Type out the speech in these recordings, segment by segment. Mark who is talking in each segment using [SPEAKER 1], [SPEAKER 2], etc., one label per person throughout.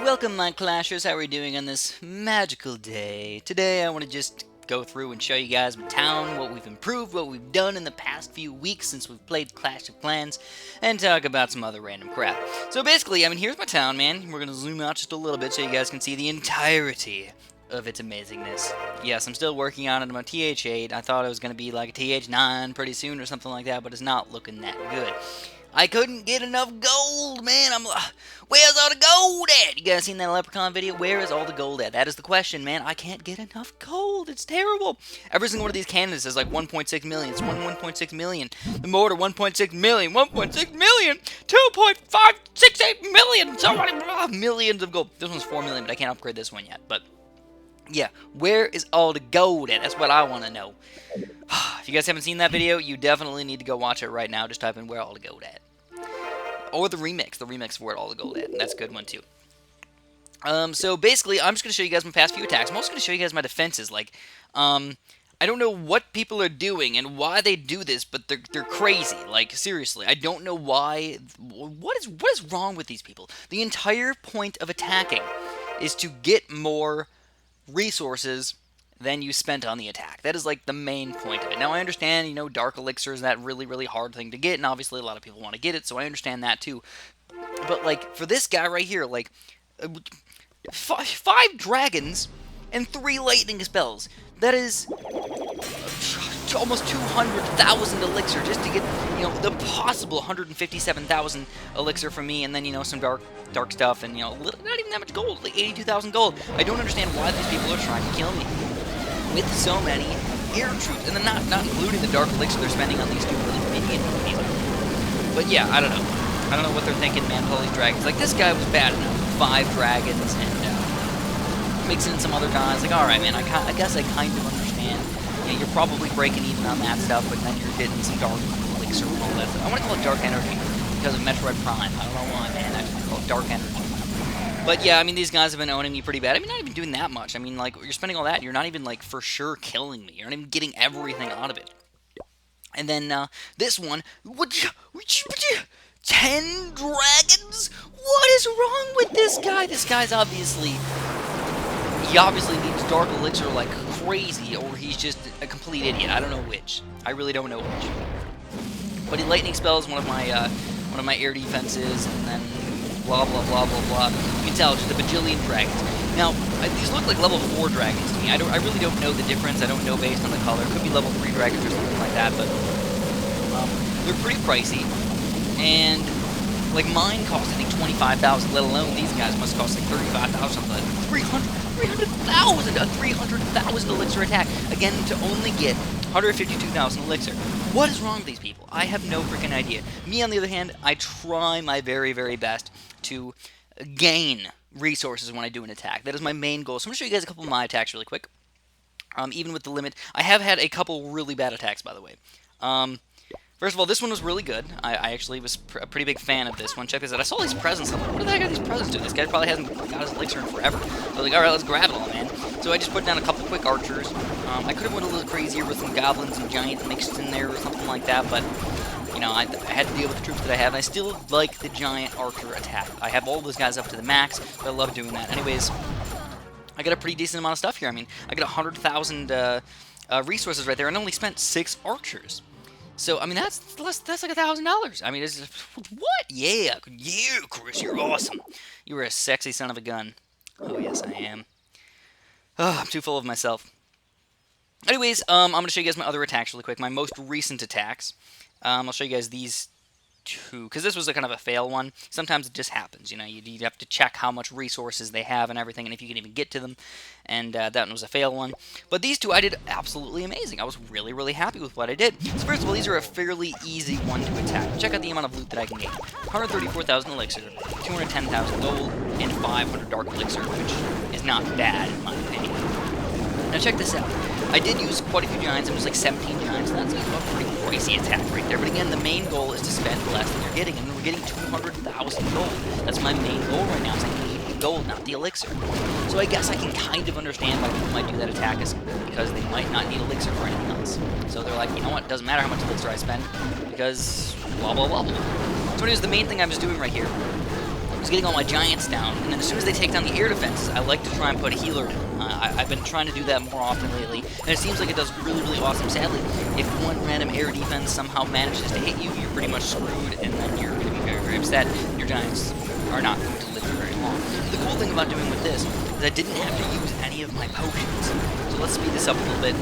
[SPEAKER 1] Welcome, my Clashers. How are we doing on this magical day? Today, I want to just go through and show you guys my town, what we've improved, what we've done in the past few weeks since we've played Clash of Clans, and talk about some other random crap. So basically, here's my town, man. We're going to zoom out just a little bit so you guys can see the entirety of its amazingness. Yes, I'm still working on it. I'm on TH8. I thought it was going to be like a TH9 pretty soon or something like that, but it's not looking that good. I couldn't get enough gold, man. Where's all the gold at? You guys seen that Leprechaun video? Where is all the gold at? That is the question, man. I can't get enough gold. It's terrible. Every single one of these cannons is like 1.6 million. It's 1.6 million. The mortar, 1.6 million. 1.6 million. 2.568 million. So many millions of gold. This one's 4 million, but I can't upgrade this one yet. But yeah, where is all the gold at? That's what I want to know. If you guys haven't seen that video, you definitely need to go watch it right now. Just type in where all the gold at. Or the remix of where all the gold at. That's a good one too. So basically, I'm just going to show you guys my past few attacks. I'm also going to show you guys my defenses. I don't know what people are doing and why they do this, but they're crazy. Like, seriously, I don't know why. What is wrong with these people? The entire point of attacking is to get more resources than you spent on the attack. That is like the main point of it. Now I understand, Dark Elixir is that really hard thing to get, and obviously a lot of people want to get it, so I understand that too. But like for this guy right here, like 5 dragons and 3 lightning spells. That is almost 200,000 elixir just to get, the possible 157,000 elixir from me, and then, some dark stuff, and, not even that much gold, like 82,000 gold. I don't understand why these people are trying to kill me with so many air troops, and then not including the dark elixir they're spending on these 2 really minion enemies. But yeah, I don't know. I don't know what they're thinking, man, with all these dragons. Like, this guy was bad enough. 5 dragons, and mixing in some other guys. Like, alright, man, I guess I kind of understand. You're probably breaking even on that stuff, but then you're getting some dark elixir and all that stuff. I want to call it dark energy because of Metroid Prime. I don't know why, man. I just call it dark energy. But yeah, these guys have been owning me pretty bad. Not even doing that much. Like, you're spending all that, and you're not even, like, for sure killing me. You're not even getting everything out of it. And then, this one, 10 dragons? What is wrong with this guy? This guy's obviously needs dark elixir like crazy, or he's just a complete idiot. I don't know which. I really don't know which. But he lightning spells one of my air defenses, and then blah blah blah blah blah. You can tell just a bajillion dragons. Now these look like level 4 dragons to me. I really don't know the difference. I don't know based on the color. It could be level 3 dragons or something like that. But they're pretty pricey, and like mine cost I think 25,000. Let alone these guys must cost like 35,000. But 300,000, a 300,000 elixir attack, again, to only get 152,000 elixir. What is wrong with these people? I have no freaking idea. Me, on the other hand, I try my very best to gain resources when I do an attack. That is my main goal. So I'm going to show you guys a couple of my attacks really quick. Even with the limit, I have had a couple really bad attacks, by the way. First of all, this one was really good. I actually was a pretty big fan of this one. Check this out. I saw these presents. I'm like, what the heck are these presents doing? This guy probably hasn't got his elixir in forever. So I was like, alright, let's grab it all, man. So I just put down a couple quick archers. I could have went a little crazier with some goblins and giants mixed in there or something like that, but, I had to deal with the troops that I have, and I still like the giant archer attack. I have all those guys up to the max, but I love doing that. Anyways, I got a pretty decent amount of stuff here. I got 100,000 resources right there, and only spent 6 archers. So, that's like $1,000. It's what? Yeah, Chris, you're awesome. You are a sexy son of a gun. Oh, yes, I am. Oh, I'm too full of myself. Anyways, I'm going to show you guys my other attacks really quick, my most recent attacks. I'll show you guys these 2, because this was a kind of a fail one. Sometimes it just happens, you have to check how much resources they have and everything, and if you can even get to them, and that one was a fail one. But these 2 I did absolutely amazing. I was really happy with what I did. So first of all, these are a fairly easy one to attack. Check out the amount of loot that I can get. 134,000 elixir, 210,000 gold, and 500 dark elixir, which is not bad in my opinion. Now check this out. I did use quite a few giants. It was like 17 giants. That's a pretty pricey attack right there. But again, the main goal is to spend less than you're getting, and we're getting 200,000 gold. That's my main goal right now, is I need the gold, not the elixir. So I guess I can kind of understand why people might do that attack, is because they might not need elixir for anything else. So they're like, you know what, it doesn't matter how much elixir I spend, because blah blah blah blah. So anyways, the main thing I'm just doing right here was getting all my giants down, and then as soon as they take down the air defenses, I like to try and put a healer down. I've been trying to do that more often lately, and it seems like it does really, really awesome. Sadly, if one random air defense somehow manages to hit you, you're pretty much screwed, and then you're going to be very, very upset. Your giants are not going to live for very long. The cool thing about doing with this is I didn't have to use any of my potions. So let's speed this up a little bit.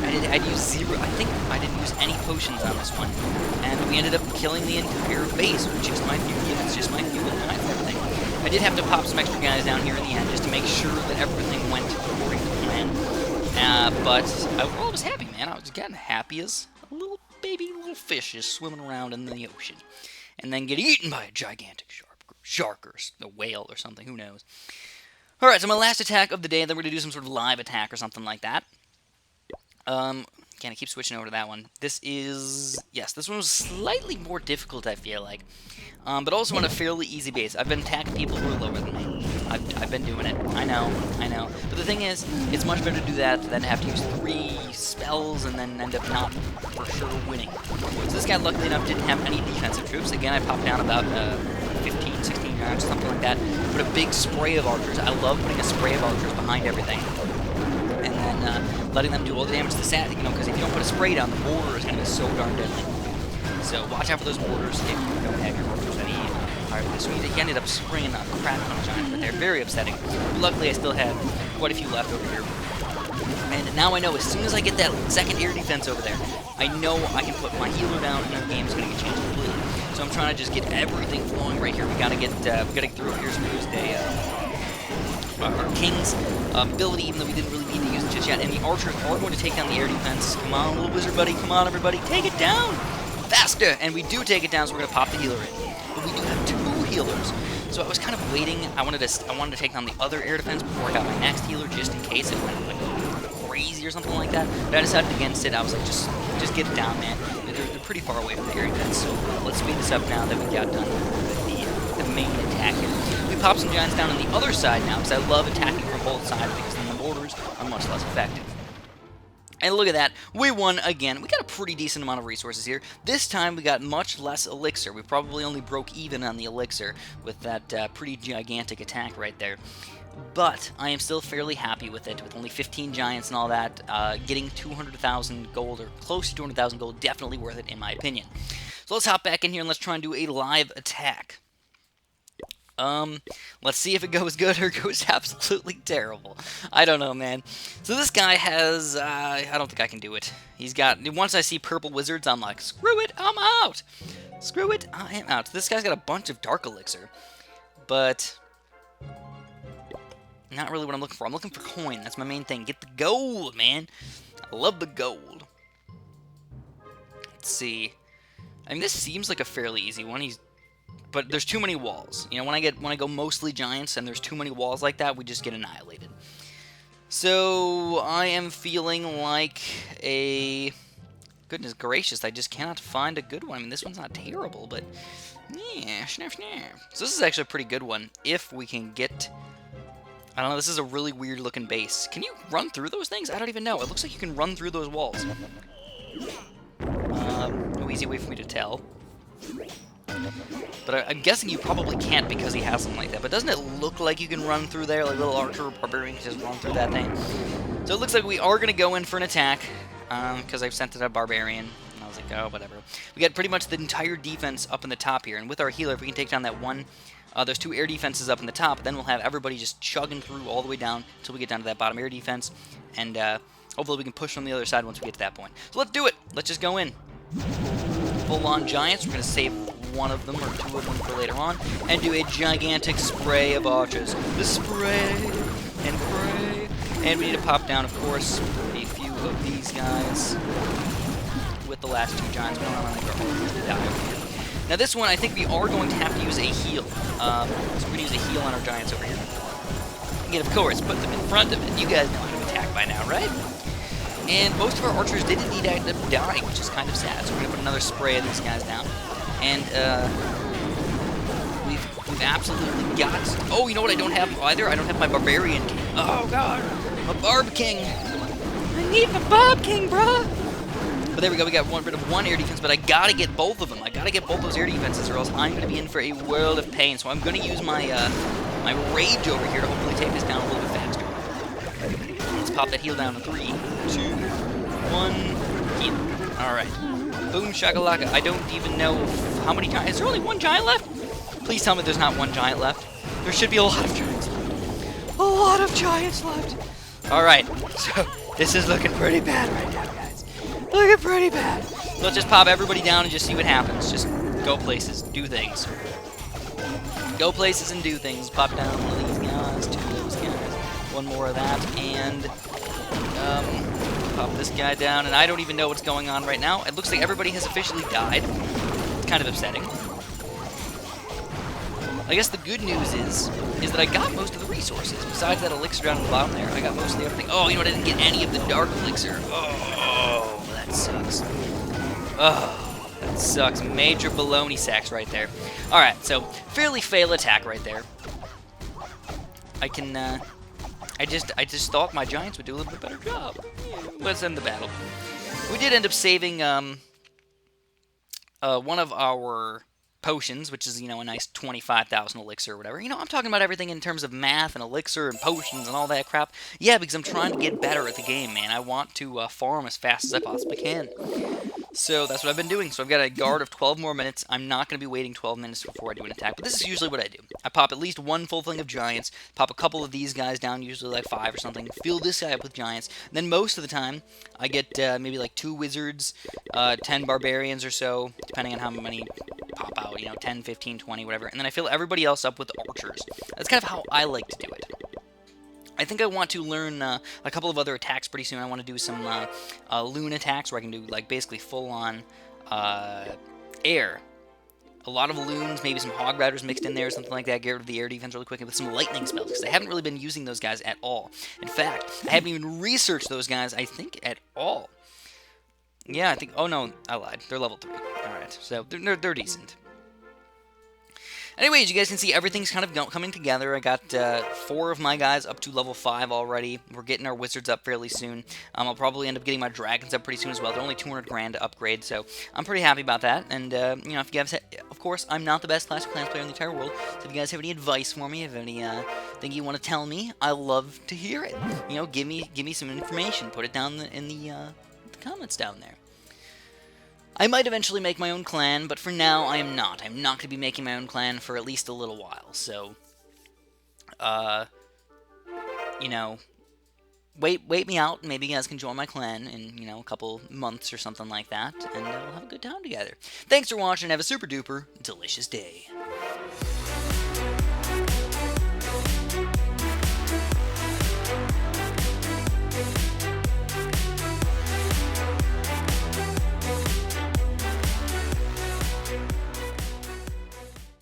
[SPEAKER 1] I'd use zero. I think I didn't use any potions on this one, and we ended up killing the entire base with just my few units, just my few guys and everything. I did have to pop some extra guys down here in the end just to make sure that everything went according to plan. But I was happy, man. I was getting happy as a little little fish is swimming around in the ocean, and then get eaten by a gigantic shark or a whale or something. Who knows? All right, so my last attack of the day. Then we're gonna do some sort of live attack or something like that. Again, I keep switching over to that one. This one was slightly more difficult, I feel like. But also on a fairly easy base. I've been attacking people who are lower than me. I've been doing it. I know. But the thing is, it's much better to do that than have to use 3 spells and then end up not for sure winning. So this guy, luckily enough, didn't have any defensive troops. Again, I popped down about 15, 16 rounds, something like that. Put a big spray of archers. I love putting a spray of archers behind everything. And then letting them do all the damage to the sat, because if you don't put a spray down, the mortar is going to be so darn deadly. So watch out for those mortars if you don't have your mortars ready. Alright, so he ended up springing a crap ton of giants right there. Very upsetting. But luckily, I still had quite a few left over here. And now I know as soon as I get that second air defense over there, I know I can put my healer down and the game's going to get changed completely. So I'm trying to just get everything flowing right here. We got to get through here some our King's ability, even though we didn't really need to use it just yet. And the archers are going to take down the air defense. Come on, little wizard buddy. Come on, everybody. Take it down! Faster! And we do take it down, so we're going to pop the healer in. But we do have 2 healers. So I was kind of waiting. I wanted to take down the other air defense before I got my next healer, just in case it went like crazy or something like that. But I decided against it. I was like, just get it down, man. They're pretty far away from the air defense. So let's speed this up now that we got done with the main attack here. We pop some giants down on the other side now, because I love attacking from both sides, because then the mortars are much less effective. And look at that, we won again. We got a pretty decent amount of resources here. This time we got much less elixir. We probably only broke even on the elixir with that pretty gigantic attack right there. But I am still fairly happy with it, with only 15 giants and all that. Getting 200,000 gold, or close to 200,000 gold, definitely worth it in my opinion. So let's hop back in here and let's try and do a live attack. Let's see if it goes good or goes absolutely terrible. I don't know, man. So this guy has, I don't think I can do it. He's got, once I see purple wizards, I'm like, screw it, I'm out. Screw it, I am out. This guy's got a bunch of dark elixir, but not really what I'm looking for. I'm looking for coin. That's my main thing. Get the gold, man. I love the gold. Let's see. I mean, this seems like a fairly easy one. But there's too many walls. You know, when I go mostly giants and there's too many walls like that, we just get annihilated. So I am feeling like a... Goodness gracious, I just cannot find a good one. I mean, this one's not terrible, but... Yeah, snap, snap. So this is actually a pretty good one. If we can get... I don't know, this is a really weird looking base. Can you run through those things? I don't even know. It looks like you can run through those walls. No easy way for me to tell. But I'm guessing you probably can't because he has something like that. But doesn't it look like you can run through there? Like little archer or barbarian can just run through that thing. So it looks like we are going to go in for an attack. Because I've sent it a barbarian. And I was like, oh, whatever. We got pretty much the entire defense up in the top here. And with our healer, if we can take down that one... there's 2 air defenses up in the top. Then we'll have everybody just chugging through all the way down until we get down to that bottom air defense. And hopefully we can push on the other side once we get to that point. So let's do it. Let's just go in. Full-on giants. We're going to save one of them or 2 of them for later on, and do a gigantic spray of archers. The spray and pray. And we need to pop down, of course, a few of these guys with the last 2 giants. We don't want to make our archers die over here. Now this one, I think we are going to have to use a heal. So we're going to use a heal on our giants over here. And of course, put them in front of it. You guys know how to attack by now, right? And most of our archers didn't need to end up dying, which is kind of sad. So we're going to put another spray of these guys down. And we've absolutely got... Oh, you know what I don't have either? I don't have my Barbarian King. Oh, God. My Barb King. I need my Barb King, bruh. But But there we go, we got rid of one air defense, but I gotta get both of them. I gotta get both those air defenses, or else I'm gonna be in for a world of pain. So I'm gonna use my my rage over here to hopefully take this down a little bit faster. Let's pop that heal down to 3, 2, 1, heal. Alright. Boom shakalaka. I don't even know how many giants. Is there only one giant left? Please tell me there's not one giant left. There should be a lot of giants left. A lot of giants left. Alright, so this is looking pretty bad right now, guys. Looking pretty bad. Let's just pop everybody down and just see what happens. Just go places, do things. Go places and do things. Pop down one of these guys, 2 of those guys, 1 more of that, and pop this guy down. And I don't even know what's going on right now. It looks like everybody has officially died. It's kind of upsetting. I guess the good news is that I got most of the resources. Besides that elixir down at the bottom there, I got mostly everything. Oh, you know what? I didn't get any of the dark elixir. Oh, that sucks. Oh, that sucks. Major baloney sacks right there. Alright, so fairly fail attack right there. I can, I just thought my giants would do a little bit better job. Let's end the battle. We did end up saving, one of our potions, which is, you know, a nice 25,000 elixir or whatever. You know, I'm talking about everything in terms of math and elixir and potions and all that crap. Yeah, because I'm trying to get better at the game, man. I want to farm as fast as I possibly can. So that's what I've been doing. So I've got a guard of 12 more minutes. I'm not going to be waiting 12 minutes before I do an attack, but this is usually what I do. I pop at least 1 full thing of giants, pop a couple of these guys down, usually like 5 or something, fill this guy up with giants. Then most of the time, I get maybe like 2 wizards, 10 barbarians or so, depending on how many pop out, you know, 10, 15, 20, whatever. And then I fill everybody else up with archers. That's kind of how I like to do it. I think I want to learn a couple of other attacks pretty soon. I want to do some loon attacks where I can do like basically full-on air. A lot of loons, maybe some hog riders mixed in there or something like that. Get rid of the air defense really quick with some lightning spells, because I haven't really been using those guys at all. In fact, I haven't even researched those guys, I think, at all. Yeah, I think... Oh, no, I lied. They're level 3. Alright, so they're decent. Anyways, you guys can see everything's kind of coming together. I got 4 of my guys up to level 5 already. We're getting our wizards up fairly soon. I'll probably end up getting my dragons up pretty soon as well. They're only 200 grand to upgrade, so I'm pretty happy about that. And, you know, if you guys... Of course, I'm not the best Clash of Clans player in the entire world, so if you guys have any advice for me, if any thing you want to tell me, I love to hear it. You know, give me some information. Put it down in the comments down there. I might eventually make my own clan, but for now, I am not. I'm not going to be making my own clan for at least a little while, so... you know... Wait me out, maybe you guys can join my clan in, you know, a couple months or something like that, and we'll have a good time together. Thanks for watching, have a super duper delicious day.